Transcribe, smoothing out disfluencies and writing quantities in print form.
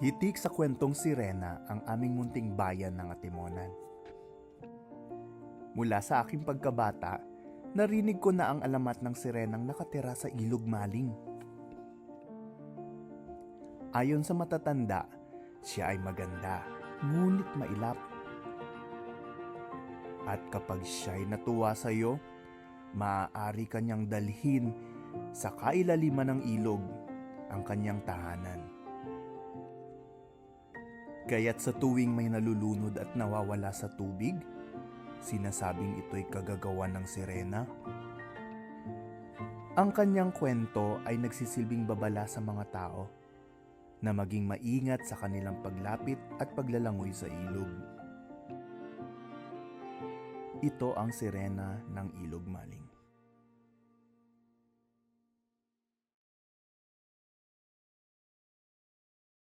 Hitik sa kwentong sirena ang aming munting bayan ng Atimonan. Mula sa aking pagkabata, narinig ko na ang alamat ng sirenang nakatira sa Ilog Maling. Ayon sa matatanda, siya ay maganda, ngunit mailap. At kapag siya'y natuwa sa iyo, maaari kanyang dalhin sa kailaliman ng ilog ang kanyang tahanan. Kaya't sa tuwing may nalulunod at nawawala sa tubig, sinasabing ito'y kagagawan ng sirena. Ang kanyang kwento ay nagsisilbing babala sa mga tao na maging maingat sa kanilang paglapit at paglalangoy sa ilog. Ito ang sirena ng Ilog Maling.